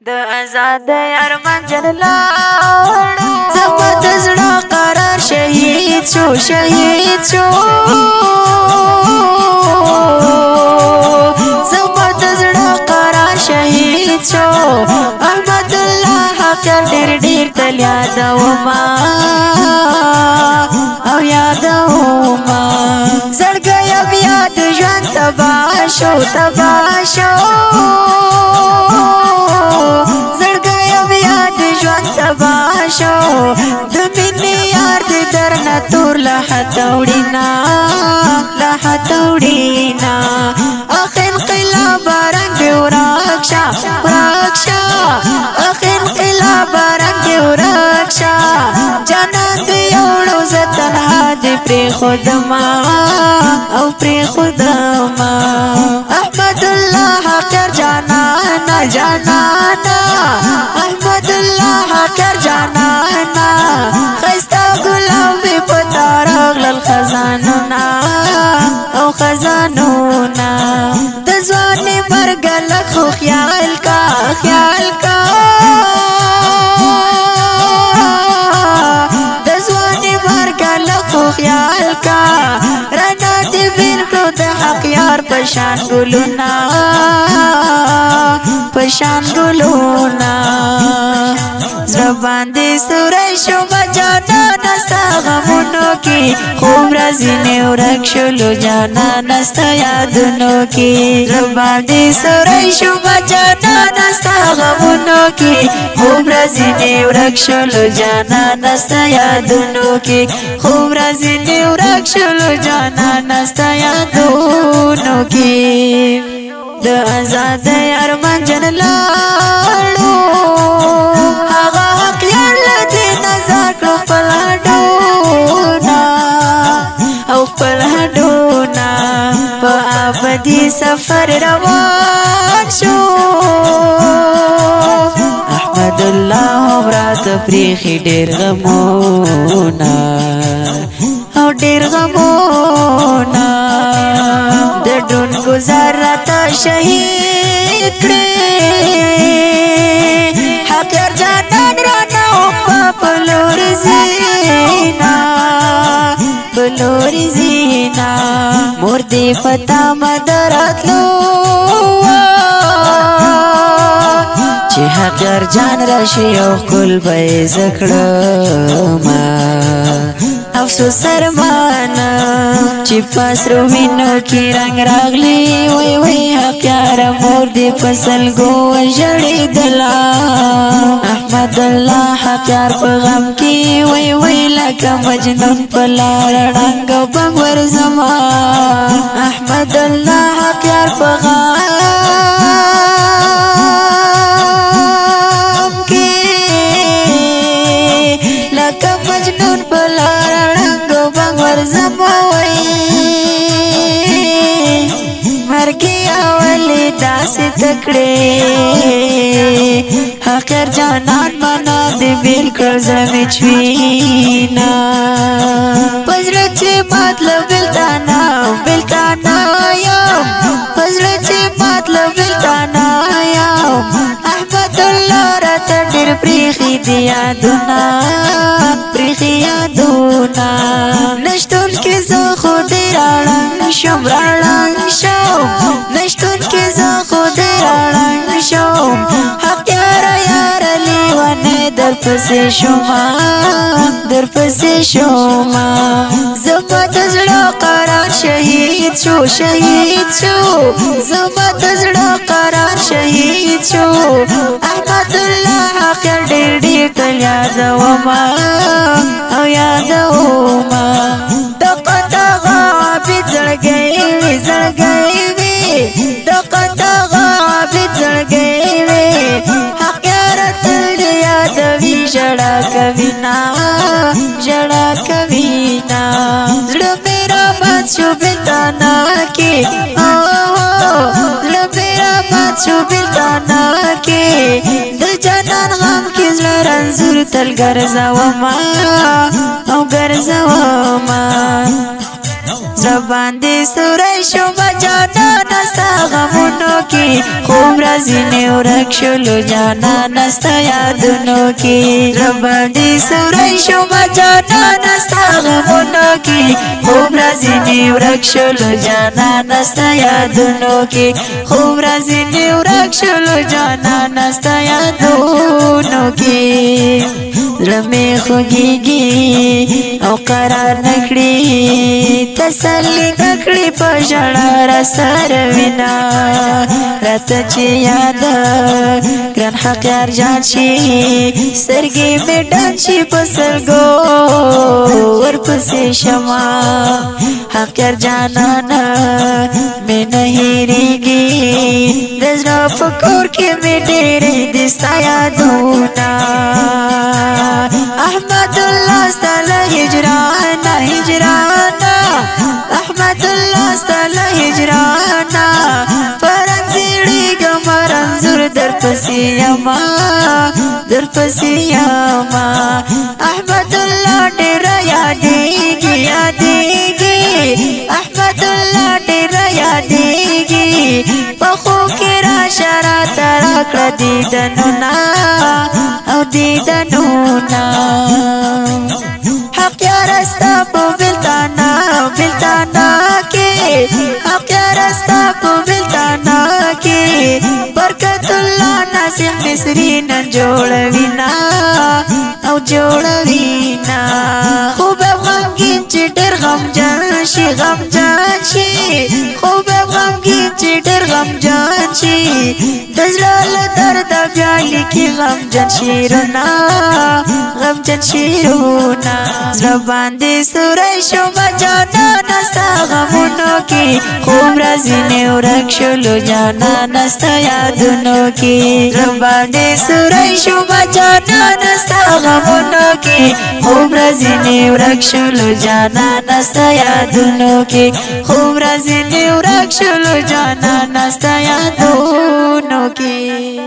د آزاد ارمان جنلاړو زما د زړه قرار شهید شو زما د زړه قرار شهید شو احمد الله حقر ډیر تل یادوما او یادوما زړګی بیا د ژوند تباه شو د مینې یار دې درنه تور له هتوړینا اخ انقلاب رنګ ورکشا اخ انقلاب رنګ ورکشا جنان دې یوړو زه تنها دې پرېښودما احمد الله حقر جانانا احمد الله حقر جانانا خستا گلابی پتا راغلل خزانونا دزوانی مرگلک خو خیال کا دزوانی مرگلک خو خیال کا رنا دی بین کرو د حق یار پشان گلونا زربان دی سوری شو بجانا نستا غمونو کی خوب رزینی ورک شلو جانا نستا یادونو کی زربان دی سوری شو بجانا نستا غمونو کی خوب رزینی ورک شلو جانا نستا یادونو کی خوب رزینی ورک شلو جانا نستا یادونو کی د آزاد ارمان جنلاړو هغه حق یار لدې نظر کړو خپل هډونا په ابدي سفر روان شو احمد الله عمرات پریخي ډېر غمونا د ډون گزار راته شهید کړې حقر جانان رانا بلوري زینا مور دی پتا مدراتلو چې حقر جان راشي او کل به زکړما افسوس سرمانا چې پسرو وینو کې رنگ راغلی وای حقیار مور دی فصل گو ژړې دلا احمد الله حقیار په غم کې وای لکه مجنون په لار ړنګ بنګور زما احمد الله حقیار په غم کې لکه مجنون په لار مرګي اولی داسې تکړې حقر جانان منا دې بیل کړ زمې چوینا پزړه چې مطلب بلتانا یم پزړه چې مطلب بلتانا یم احمد الله راته ډېر پریخي دی یادونه نشتون کې زه خو دې راړنګ شم نشتون کې زه خو دې راړنګ شم حق یار لیوانې درپسې شوما زما د زړه قرار شهید شو زما د زړه قرار شهید شو احمد الله حقر ډېر تل یادوما او یادوما دقدغه عابد زړګی وي دقدغه عابد زړګی وي حق یار تل یادوي ژړا کوینا زړه میرا باد شو بلتانا کې د جانان غم کې زړه رنځور تل ګرځوما زبان دې سوری شو بجانا نستا غمونو کی خوب رازی ورک شلو جانا نستا یادونو کی ربا دی سوری شما جانا نستا غمونو کی خوب رازی ورک شلو جانا نستا یادونو کی خوب رازی ورک شلو جانا نستا یادونو کی رمی خوگیگی او قرار نکڑی تسلی نکڑی پشڑا رسر وینا رات چی یاد گران حق یار جان شی سرگی میں ڈان شی پسلگو ورپسی شما حق یار جانانا میں نہیں ریگی دزرا فکور کے میں ڈیری دستا یادونا احمد اللہ ستالا ہجرانا ہجرانا احمد اللہ ستالا ہجرانا فرنزیڑی گمرنزور در پسیاما در پسیاما احمد اللہ ڈیرا یادیگی یادیگی احمد اللہ ڈیرا یادیگی پخو کرا شرا تراکڑ دیدنونا او دیدنونا حق یا رستا پو بلتانا بلتانا کے حق یا رستا پو بلتانا کے برکت اللہ ناصر مصری نن جوڑوینا او جوڑوینا خوب غمگین چی ڈر غم جانشی غم جانشی خوب غمگین چی ڈر غم جانشی دزلال درد بیالی کی غم جن شیرونا غم جن شیرونا زربان دی سوری شما جانا نستا غمونو کی خوب رازی ورک شلو جانا نستا یادونو کی زربان دی سوری شما جانا نستا غمونو کی خوب رازی ورک شلو جانا نستا یادونو کی خوب رازی ورک شلو جانا نستا یادونو کی